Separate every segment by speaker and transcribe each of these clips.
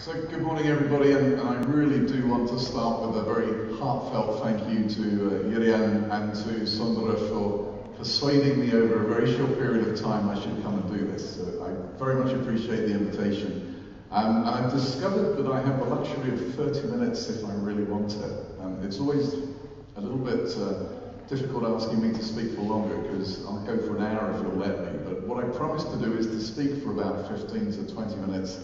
Speaker 1: So good morning everybody, and I really do want to start with a very heartfelt thank you to Yurian and to Sondra for persuading me over a very short period of time I should come and do this. So I very much appreciate the invitation. And I've discovered that I have the luxury of 30 minutes if I really want it. It's always a little bit difficult asking me to speak for longer because I'll go for an hour if you'll let me. But what I promise to do is to speak for about 15 to 20 minutes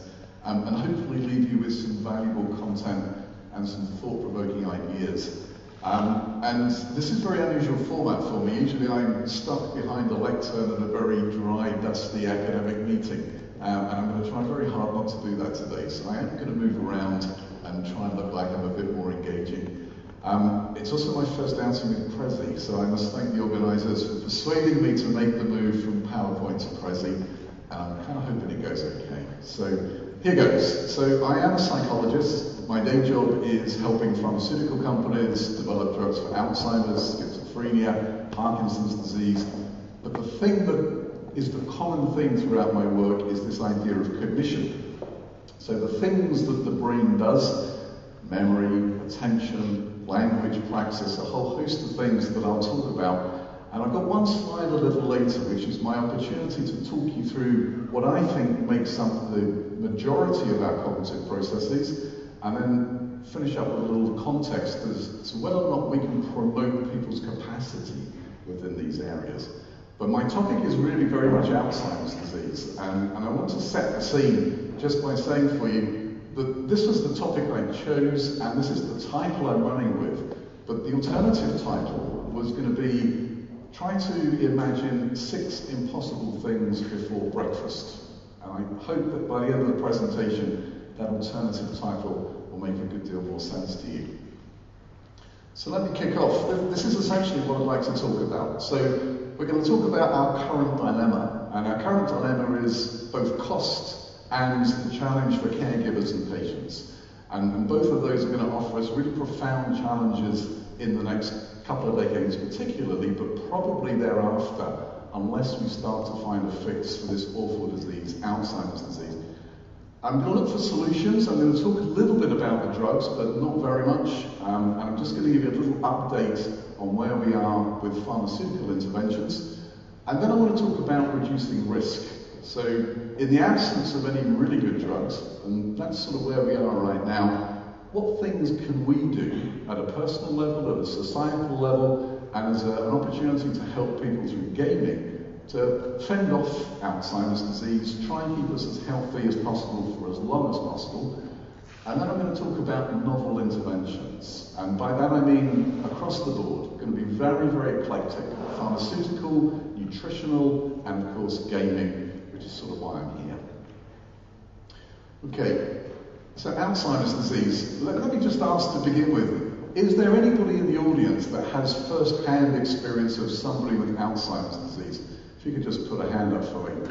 Speaker 1: and hopefully leave you with some valuable content and some thought-provoking ideas. And this is a very unusual format for me. Usually I'm stuck behind a lectern at a very dry, dusty academic meeting. And I'm going to try very hard not to do that today. So I am going to move around and try and look like I'm a bit more engaging. It's also my first outing with Prezi, so I must thank the organisers for persuading me to make the move from PowerPoint to Prezi. And I'm kind of hoping it goes okay. So here goes. So I am a psychologist. My day job is helping pharmaceutical companies develop drugs for Alzheimer's, schizophrenia, Parkinson's disease. But the thing that is the common theme throughout my work is this idea of cognition. So the things that the brain does, memory, attention, language, praxis, a whole host of things that I'll talk about. And I've got one slide a little later, which is my opportunity to talk you through what I think makes up the majority of our cognitive processes, and then finish up with a little context as to whether or not we can promote people's capacity within these areas. But my topic is really very much Alzheimer's disease, and I want to set the scene just by saying for you that this was the topic I chose, and this is the title I'm running with. But the alternative title was going to be try to imagine 6 impossible things before breakfast. And I hope that by the end of the presentation, that alternative title will make a good deal more sense to you. So let me kick off. This is essentially what I'd like to talk about. So we're going to talk about our current dilemma. And our current dilemma is both cost and the challenge for caregivers and patients. And both of those are going to offer us really profound challenges in the next couple of decades particularly, but probably thereafter, unless we start to find a fix for this awful disease, Alzheimer's disease. I'm going to look for solutions. I'm going to talk a little bit about the drugs, but not very much. And I'm just going to give you a little update on where we are with pharmaceutical interventions. And then I want to talk about reducing risk. So in the absence of any really good drugs, and that's sort of where we are right now, what things can we do at a personal level, at a societal level, and as an opportunity to help people through gaming to fend off Alzheimer's disease, try and keep us as healthy as possible for as long as possible. And then I'm going to talk about novel interventions. And by that I mean across the board, going to be very, very eclectic. Pharmaceutical, nutritional, and of course gaming, which is sort of why I'm here. Okay. So Alzheimer's disease, let me just ask to begin with, is there anybody in the audience that has first-hand experience of somebody with Alzheimer's disease? If you could just put a hand up for me.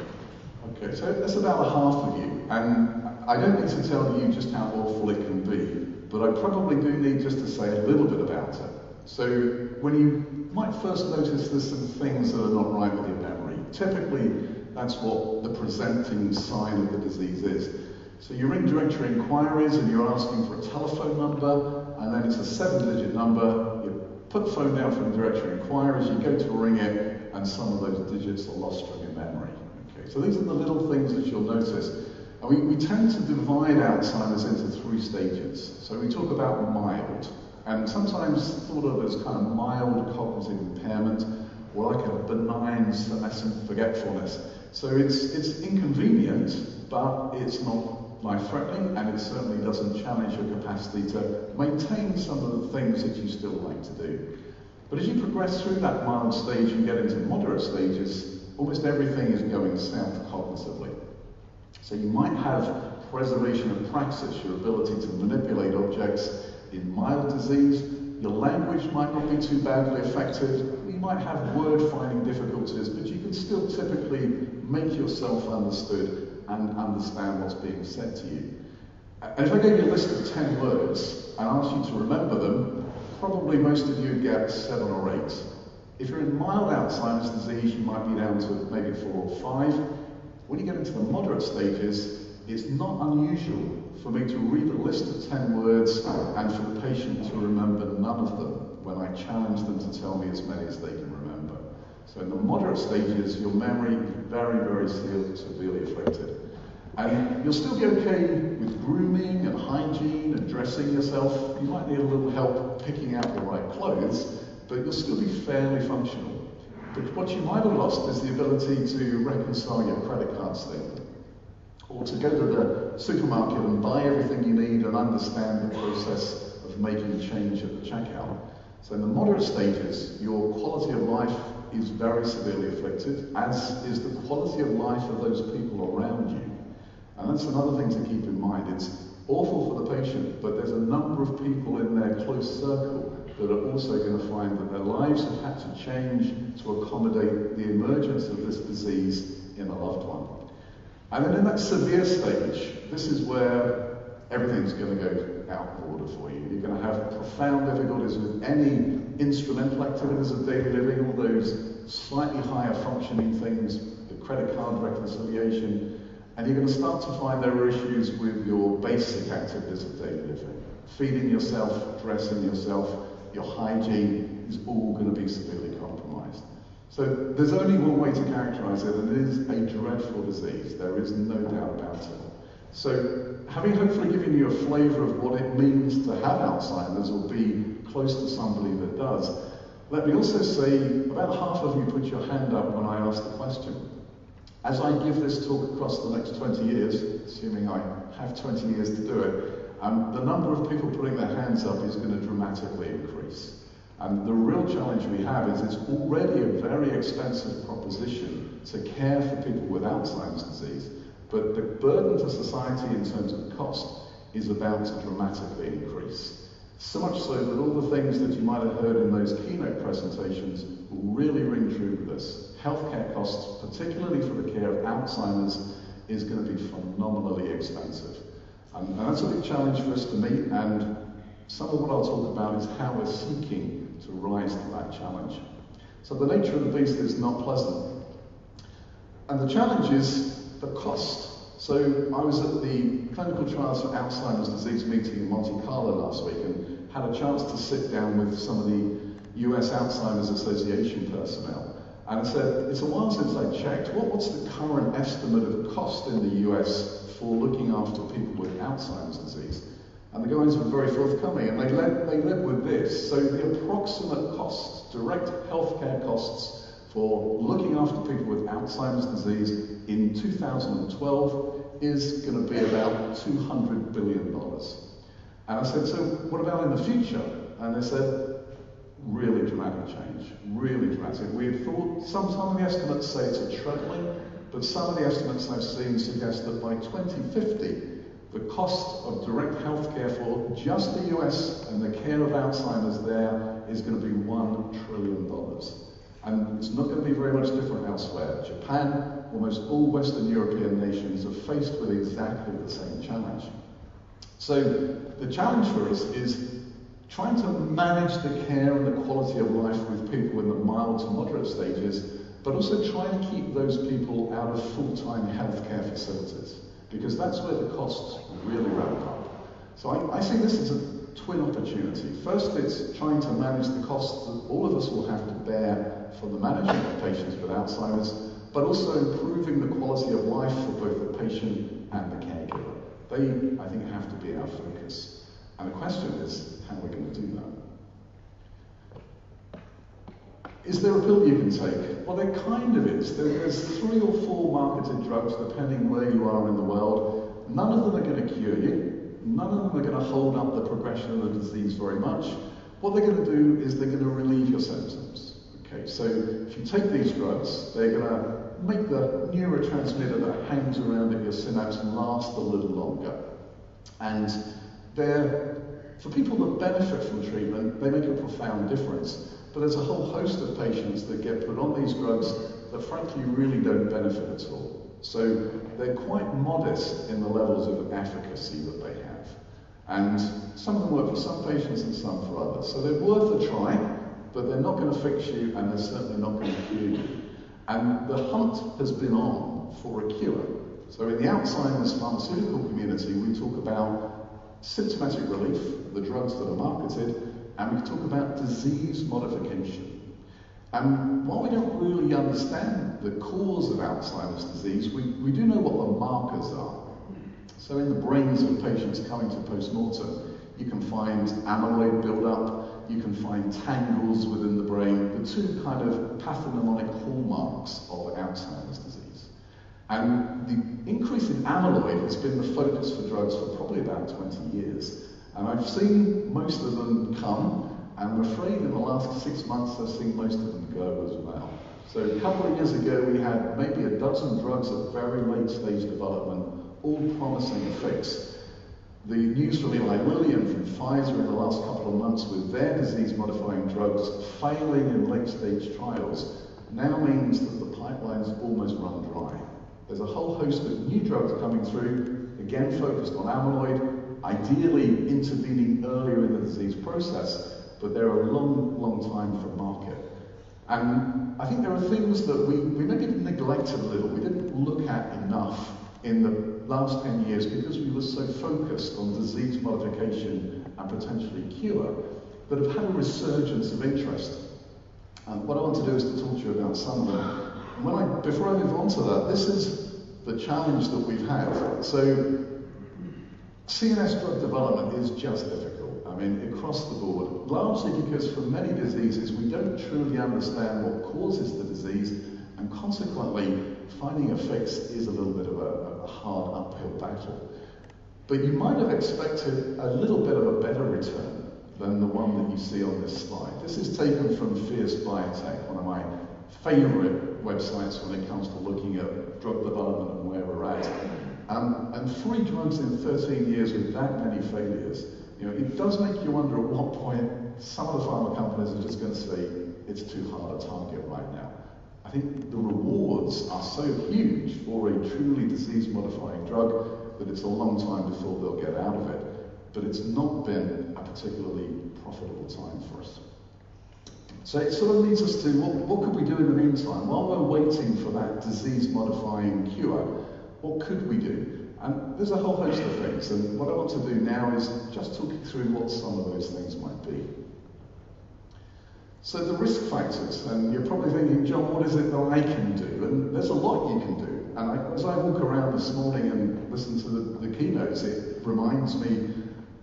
Speaker 1: Okay, so that's about a half of you, and I don't need to tell you just how awful it can be, but I probably do need just to say a little bit about it. So when you might first notice there's some things that are not right with your memory, typically that's what the presenting sign of the disease is. So you're in directory inquiries and you're asking for a telephone number, and then it's a 7-digit number. You put the phone down from directory inquiries, you go to ring it, and some of those digits are lost from your memory. Okay, so these are the little things that you'll notice. And we tend to divide Alzheimer's into 3 stages. So we talk about mild, and sometimes thought of as kind of mild cognitive impairment, or like a benign senescent forgetfulness. So it's inconvenient, but it's not life-threatening, and it certainly doesn't challenge your capacity to maintain some of the things that you still like to do. But as you progress through that mild stage and get into moderate stages, almost everything is going south cognitively. So you might have preservation of praxis, your ability to manipulate objects in mild disease. Your language might not be too badly affected. You might have word-finding difficulties, but you can still typically make yourself understood and understand what's being said to you. And if I gave you a list of 10 words and asked you to remember them, probably most of you would get 7 or 8. If you're in mild Alzheimer's disease, you might be down to maybe 4 or 5. When you get into the moderate stages, it's not unusual for me to read a list of 10 words and for the patient to remember none of them when I challenge them to tell me as many as they can remember. So in the moderate stages, your memory is very, very severely affected. And you'll still be okay with grooming and hygiene and dressing yourself. You might need a little help picking out the right clothes, but you'll still be fairly functional. But what you might have lost is the ability to reconcile your credit card statement, or to go to the supermarket and buy everything you need and understand the process of making a change at the checkout. So in the moderate stages, your quality of life is very severely affected, as is the quality of life of those people around you. And that's another thing to keep in mind. It's awful for the patient, but there's a number of people in their close circle that are also going to find that their lives have had to change to accommodate the emergence of this disease in a loved one. And then in that severe stage, this is where everything's going to go out of order for you. You're going to have profound difficulties with any instrumental activities of daily living, all those slightly higher functioning things, the credit card reconciliation, and you're going to start to find there are issues with your basic activities of daily living. Feeding yourself, dressing yourself, your hygiene is all going to be severely compromised. So there's only one way to characterize it, and it is a dreadful disease. There is no doubt about it. So having hopefully given you a flavor of what it means to have Alzheimer's or be close to somebody that does, let me also say about half of you put your hand up when I asked the question. As I give this talk across the next 20 years, assuming I have 20 years to do it, the number of people putting their hands up is going to dramatically increase. And the real challenge we have is it's already a very expensive proposition to care for people with Alzheimer's disease, but the burden to society in terms of cost is about to dramatically increase. So much so that all the things that you might have heard in those keynote presentations will really ring true with us. Healthcare costs, particularly for the care of Alzheimer's, is going to be phenomenally expensive. And that's a big challenge for us to meet, and some of what I'll talk about is how we're seeking to rise to that challenge. So the nature of the beast is not pleasant. And the challenge is the cost. So I was at the Clinical Trials for Alzheimer's Disease meeting in Monte Carlo last week and had a chance to sit down with some of the US Alzheimer's Association personnel. And I said, it's a while since I checked, what's the current estimate of the cost in the US for looking after people with Alzheimer's disease? And the guys were very forthcoming, and they led with this. So the approximate costs, direct healthcare costs for looking after people with Alzheimer's disease in 2012 is going to be about $200 billion. And I said, so what about in the future? And they said, really dramatic change, really dramatic. We had thought, some of the estimates say it's a tripling, but some of the estimates I've seen suggest that by 2050, the cost of direct healthcare for just the US and the care of Alzheimer's there is going to be $1 trillion. And it's not going to be very much different elsewhere. Japan, almost all Western European nations are faced with exactly the same challenge. So the challenge for us is trying to manage the care and the quality of life with people in the mild to moderate stages, but also trying to keep those people out of full-time healthcare facilities, because that's where the costs really ramp up. So I see this as a twin opportunity. First, it's trying to manage the costs that all of us will have to bear for the management of patients with Alzheimer's, but also improving the quality of life for both the patient and the caregiver. They, I think, have to be our focus. And the question is, how are we going to do that? Is there a pill you can take? Well, there kind of is. There's 3 or 4 marketed drugs, depending where you are in the world. None of them are going to cure you. None of them are going to hold up the progression of the disease very much. What they're going to do is they're going to relieve your symptoms. Okay, so if you take these drugs, they're going to make the neurotransmitter that hangs around at your synapse last a little longer. And for people that benefit from treatment, they make a profound difference. But there's a whole host of patients that get put on these drugs that frankly really don't benefit at all. So they're quite modest in the levels of efficacy that they have. And some of them work for some patients and some for others. So they're worth a try, but they're not going to fix you, and they're certainly not going to cure you. And the hunt has been on for a cure. So in the Alzheimer's pharmaceutical community, we talk about symptomatic relief, the drugs that are marketed, and we talk about disease modification. And while we don't really understand the cause of Alzheimer's disease, we do know what the markers are. So in the brains of patients coming to post-mortem, you can find amyloid buildup, you can find tangles within the brain, the two kind of pathognomonic hallmarks of Alzheimer's disease. And the increase in amyloid has been the focus for drugs for probably about 20 years. And I've seen most of them come, and I'm afraid in the last 6 months I've seen most of them go as well. So a couple of years ago we had maybe a dozen drugs at very late stage development, all promising a fix. The news from Eli Lilly and from Pfizer in the last couple of months with their disease-modifying drugs failing in late-stage trials now means that the pipeline's almost run dry. There's a whole host of new drugs coming through, again focused on amyloid, ideally intervening earlier in the disease process, but they're a long, long time from market. And I think there are things that we maybe neglected a little, we didn't look at enough in the last 10 years because we were so focused on disease modification and potentially cure, that have had a resurgence of interest. And what I want to do is to talk to you about some of them. Before I move on to that, this is the challenge that we've had. So CNS drug development is just difficult. I mean, across the board, largely because for many diseases we don't truly understand what causes the disease, and consequently finding a fix is a little bit of a hard uphill battle. But you might have expected a little bit of a better return than the one that you see on this slide. This is taken from Fierce Biotech, one of my favorite websites when it comes to looking at drug development and where we're at. And 3 drugs in 13 years with that many failures, it does make you wonder at what point some of the pharma companies are just going to say it's too hard a target right now. I think the rewards are so huge for a truly disease-modifying drug that it's a long time before they'll get out of it. But it's not been a particularly profitable time for us. So it sort of leads us to what could we do in the meantime? While we're waiting for that disease-modifying cure, what could we do? And there's a whole host of things, and what I want to do now is just talk you through what some of those things might be. So the risk factors, and you're probably thinking, John, what is it that I can do? And there's a lot you can do. And as I walk around this morning and listen to the keynotes, it reminds me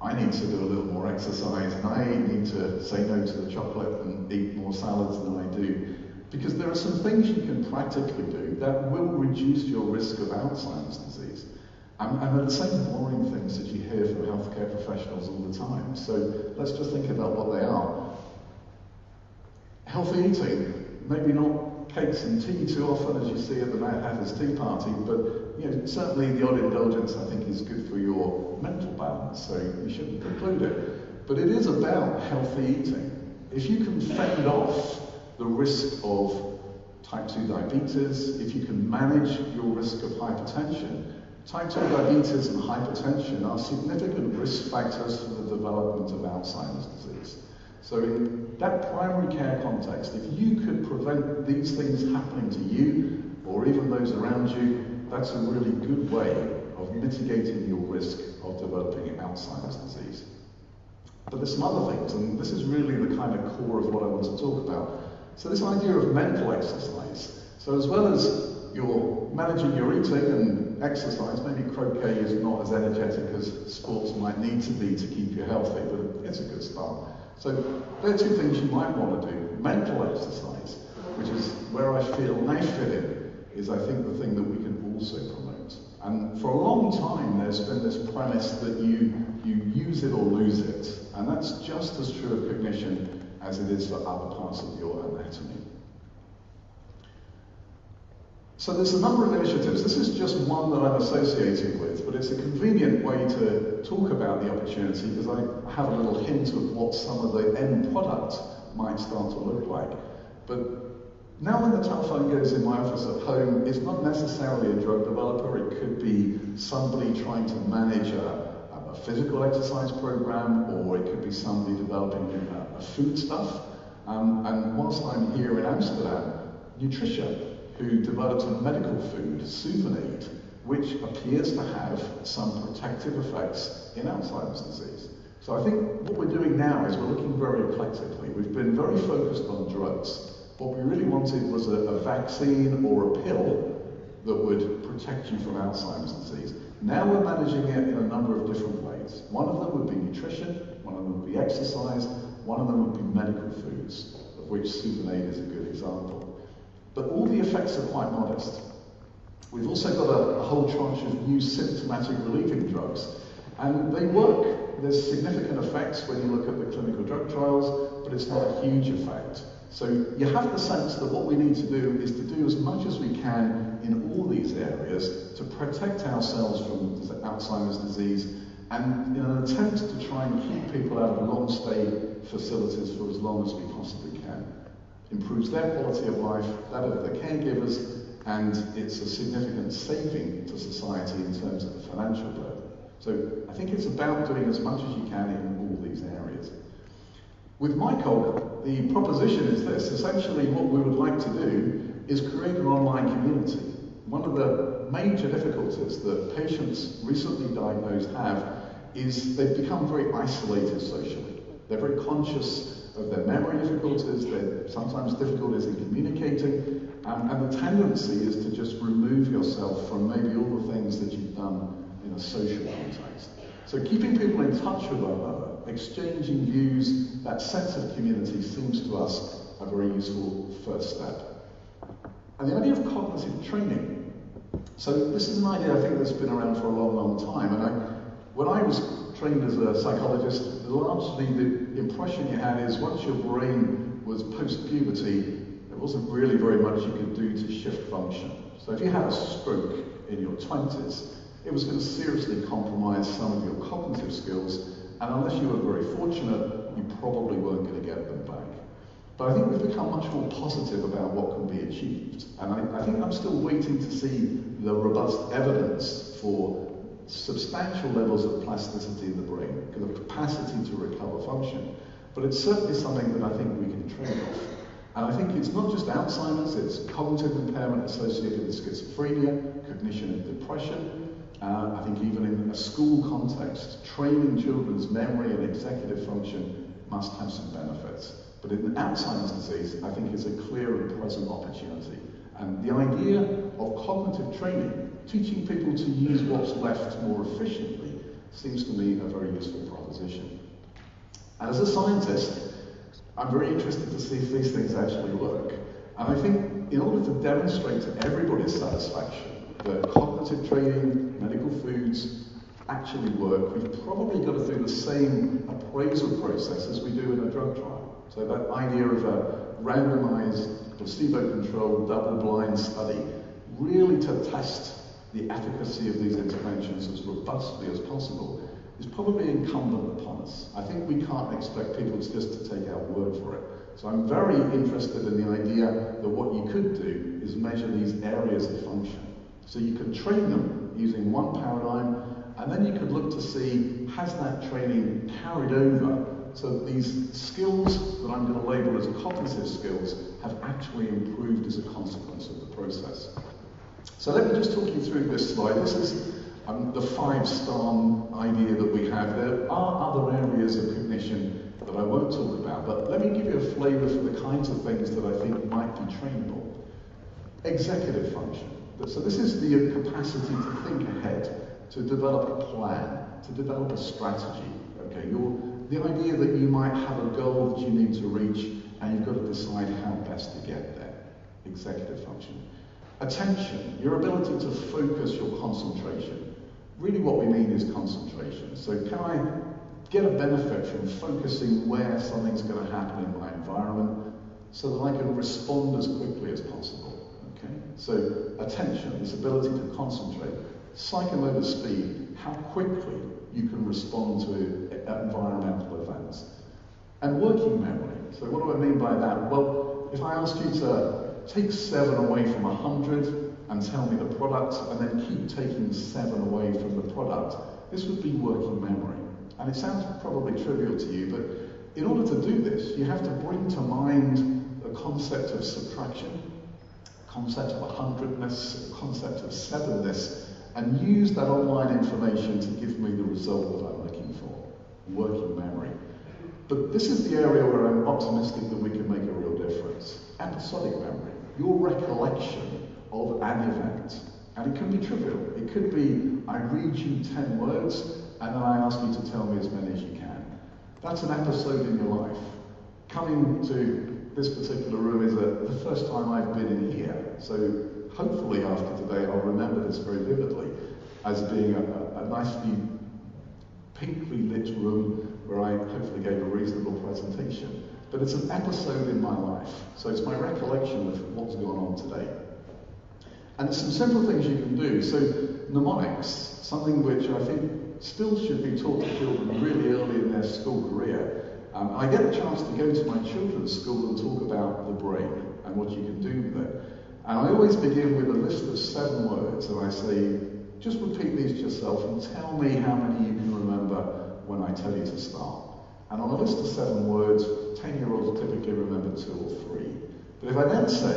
Speaker 1: I need to do a little more exercise, and I need to say no to the chocolate and eat more salads than I do. Because there are some things you can practically do that will reduce your risk of Alzheimer's disease. And they're the same boring things that you hear from healthcare professionals all the time. So let's just think about what they are. Healthy eating, maybe not cakes and tea too often as you see at the Mad Hatter's Tea Party, but certainly the odd indulgence I think is good for your mental balance, so you shouldn't preclude it. But it is about healthy eating. If you can fend off the risk of type 2 diabetes, if you can manage your risk of hypertension, type 2 diabetes and hypertension are significant risk factors for the development of Alzheimer's disease. So in that primary care context, if you could prevent these things happening to you, or even those around you, that's a really good way of mitigating your risk of developing Alzheimer's disease. But there's some other things, and this is really the kind of core of what I want to talk about. So this idea of mental exercise. So as well as you're managing your eating and exercise, maybe croquet is not as energetic as sports might need to be to keep you healthy, but it's a good start. So there are 2 things you might want to do. Mental exercise, which is where I feel I fit in, is I think the thing that we can also promote. And for a long time there's been this premise that you use it or lose it. And that's just as true of cognition as it is for other parts of your anatomy. So there's a number of initiatives. This is just one that I'm associated with, but it's a convenient way to talk about the opportunity because I have a little hint of what some of the end product might start to look like. But now when the telephone goes in my office at home, it's not necessarily a drug developer. It could be somebody trying to manage a physical exercise program, or it could be somebody developing a food stuff. And whilst I'm here in Amsterdam, nutrition who developed a medical food, Souvenir, which appears to have some protective effects in Alzheimer's disease. So I think what we're doing now is we're looking very eclectically. We've been very focused on drugs. What we really wanted was a vaccine or a pill that would protect you from Alzheimer's disease. Now we're managing it in a number of different ways. One of them would be nutrition, one of them would be exercise, one of them would be medical foods, of which Souvenir is a good example. But all the effects are quite modest. We've also got a whole tranche of new symptomatic relieving drugs, and they work. There's significant effects when you look at the clinical drug trials, but it's not a huge effect. So you have the sense that what we need to do is to do as much as we can in all these areas to protect ourselves from Alzheimer's disease, and in an attempt to try and keep people out of long-stay facilities for as long as we possibly can. Improves their quality of life, that of the caregivers, and it's a significant saving to society in terms of the financial burden. So I think it's about doing as much as you can in all these areas. With MyCog, the proposition is this. Essentially what we would like to do is create an online community. One of the major difficulties that patients recently diagnosed have is they've become very isolated socially. They're very conscious of their memory difficulties, their sometimes difficulties in communicating, and the tendency is to just remove yourself from maybe all the things that you've done in a social context. So keeping people in touch with one another, exchanging views, that sense of community seems to us a very useful first step. And the idea of cognitive training. So this is an idea I think that's been around for a long, long time. And when I was trained as a psychologist, largely the impression you had is once your brain was post-puberty, there wasn't really very much you could do to shift function. So if you had a stroke in your 20s, it was going to seriously compromise some of your cognitive skills, and unless you were very fortunate, you probably weren't going to get them back. But I think we've become much more positive about what can be achieved, and I think I'm still waiting to see the robust evidence for substantial levels of plasticity in the brain, the capacity to recover function. But it's certainly something that I think we can train off. And I think it's not just Alzheimer's, it's cognitive impairment associated with schizophrenia, cognition and depression. I think even in a school context, training children's memory and executive function must have some benefits. But in Alzheimer's disease, I think it's a clear and present opportunity. And the idea of cognitive training, teaching people to use what's left more efficiently, seems to me a very useful proposition. And as a scientist, I'm very interested to see if these things actually work. And I think in order to demonstrate to everybody's satisfaction that cognitive training, medical foods actually work, we've probably got to do the same appraisal process as we do in a drug trial. So that idea of a randomized, placebo-controlled, double-blind study, really to test the efficacy of these interventions as robustly as possible, is probably incumbent upon us. I think we can't expect people just to take our word for it. So I'm very interested in the idea that what you could do is measure these areas of function. So you could train them using one paradigm, and then you could look to see, has that training carried over so that these skills that I'm going to label as cognitive skills have actually improved as a consequence of the process. So let me just talk you through this slide. This is the 5-star idea that we have. There are other areas of cognition that I won't talk about, but let me give you a flavour for the kinds of things that I think might be trainable. Executive function. So this is the capacity to think ahead, to develop a plan, to develop a strategy. Okay, the idea that you might have a goal that you need to reach, and you've got to decide how best to get there. Executive function. Attention, your ability to focus your concentration. Really what we mean is concentration. So can I get a benefit from focusing where something's going to happen in my environment so that I can respond as quickly as possible? Okay? So attention, this ability to concentrate. Psychomotor speed, how quickly you can respond to environmental events. And working memory. So what do I mean by that? Well, if I asked you to take 7 away from 100 and tell me the product, and then keep taking 7 away from the product, this would be working memory. And it sounds probably trivial to you, but in order to do this, you have to bring to mind the concept of subtraction, concept of 100ness, a concept of 7ness, and use that online information to give me the result that I'm looking for, working memory. But this is the area where I'm optimistic that we can make a real difference. Episodic memory, your recollection of an event. And it can be trivial. It could be, I read you 10 words, and then I ask you to tell me as many as you can. That's an episode in your life. Coming to this particular room is the first time I've been in here. So hopefully after today I'll remember this very vividly as being a nicely pinkly lit room where I hopefully gave a reasonable presentation. But it's an episode in my life. So it's my recollection of what's gone on today. And there's some simple things you can do. So mnemonics, something which I think still should be taught to children really early in their school career. I get a chance to go to my children's school and talk about the brain and what you can do with it. And I always begin with a list of 7 words, and I say, just repeat these to yourself and tell me how many you can remember when I tell you to start. And on a list of 7 words, 10-year-olds typically remember 2 or 3. But if I then say,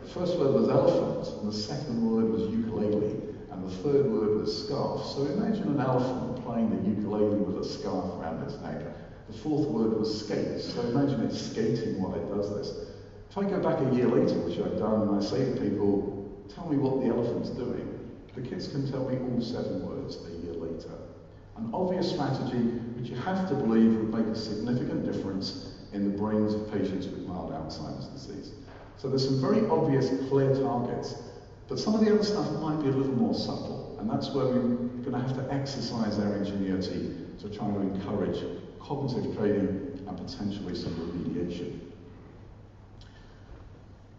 Speaker 1: the first word was elephant, and the second word was ukulele, and the third word was scarf. So imagine an elephant playing the ukulele with a scarf around its neck. The fourth word was skate, so imagine it skating while it does this. If I go back a year later, which I've done, and I say to people, tell me what the elephant's doing, the kids can tell me all 7 words a year later. An obvious strategy which you have to believe would make a significant difference in the brains of patients with mild Alzheimer's disease. So there's some very obvious, clear targets, but some of the other stuff might be a little more subtle, and that's where we're going to have to exercise our ingenuity to try to encourage cognitive training and potentially some remediation.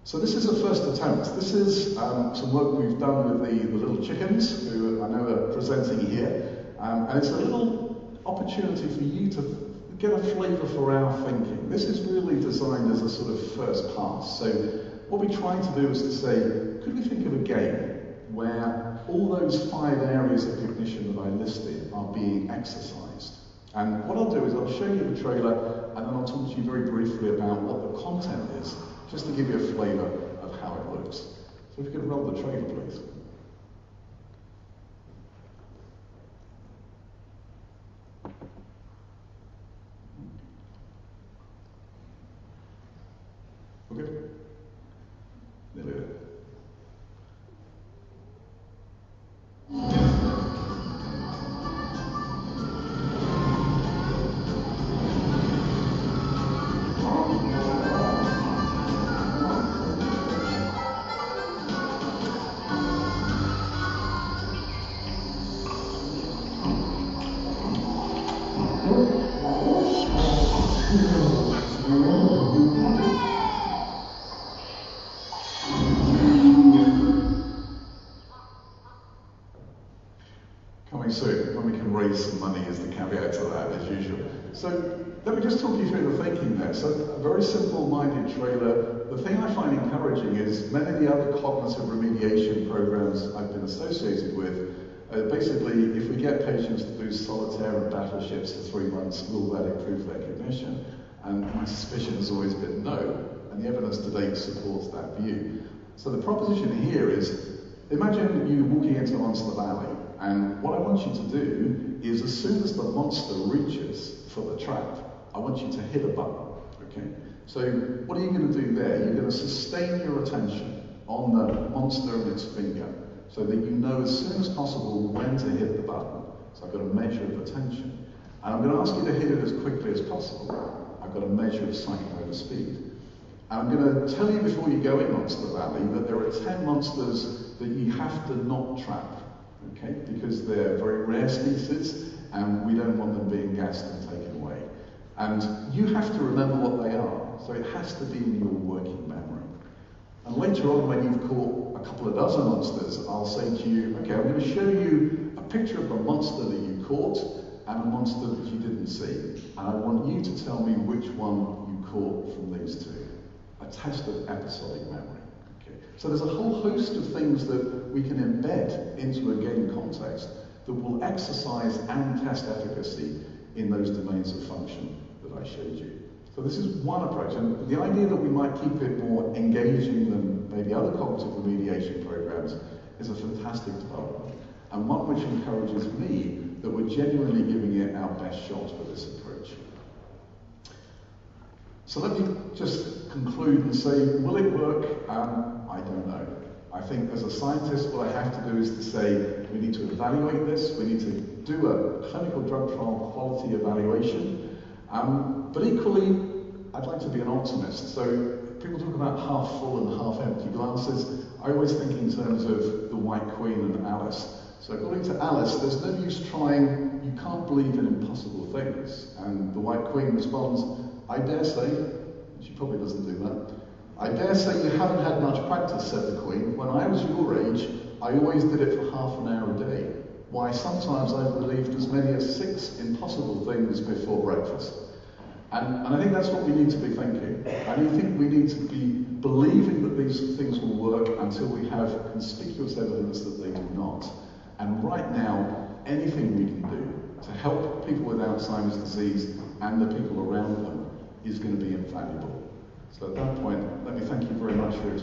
Speaker 1: So this is a first attempt. This is some work we've done with the little chickens, who I know are presenting here, and it's a little opportunity for you to get a flavour for our thinking. This is really designed as a sort of first pass. So what we try to do is to say, could we think of a game where all those 5 areas of cognition that I listed are being exercised? And what I'll do is I'll show you the trailer, and then I'll talk to you very briefly about what the content is, just to give you a flavour of how it looks. So if you could roll the trailer, please. Okay? Nearly there. Coming soon, when we can raise some money is the caveat to that, as usual. So let me just talk you through the thinking there. So a very simple-minded trailer. The thing I find encouraging is many of the other cognitive remediation programs I've been associated with, basically, if we get patients to do solitaire and battleships for 3 months, will that improve their cognition? And my suspicion has always been no, and the evidence to date supports that view. So the proposition here is, imagine you walking into Monster Valley, and what I want you to do is, as soon as the monster reaches for the trap, I want you to hit a button, okay? So what are you going to do there? You're going to sustain your attention on the monster and its finger, so that you know as soon as possible when to hit the button. So I've got a measure of attention. And I'm going to ask you to hit it as quickly as possible. I've got a measure of psychomotor speed. And I'm going to tell you before you go in Monster Valley that there are 10 monsters that you have to not trap. Okay, because they're very rare species, and we don't want them being gassed and taken away. And you have to remember what they are, so it has to be in your working memory. And later on, when you've caught a couple of dozen monsters, I'll say to you, okay, I'm going to show you a picture of a monster that you caught and a monster that you didn't see. And I want you to tell me which one you caught from these 2. A test of episodic memory. So there's a whole host of things that we can embed into a game context that will exercise and test efficacy in those domains of function that I showed you. So this is one approach, and the idea that we might keep it more engaging than maybe other cognitive remediation programs, is a fantastic development, and one which encourages me that we're genuinely giving it our best shot for this approach. So let me just conclude and say, will it work? I don't know. I think as a scientist, what I have to do is to say, we need to evaluate this, we need to do a clinical drug trial quality evaluation, but equally, I'd like to be an optimist. So people talk about half full and half empty glasses. I always think in terms of the White Queen and Alice. So according to Alice, there's no use trying, you can't believe in impossible things. And the White Queen responds, I dare say, she probably doesn't do that, I dare say you haven't had much practice, said the Queen. When I was your age, I always did it for half an hour a day. Why, sometimes I've believed as many as 6 impossible things before breakfast. And I think that's what we need to be thinking. I think we need to be believing that these things will work until we have conspicuous evidence that they do not. And right now, anything we can do to help people with Alzheimer's disease and the people around them is going to be invaluable. So at that point, let me thank you very much for your time.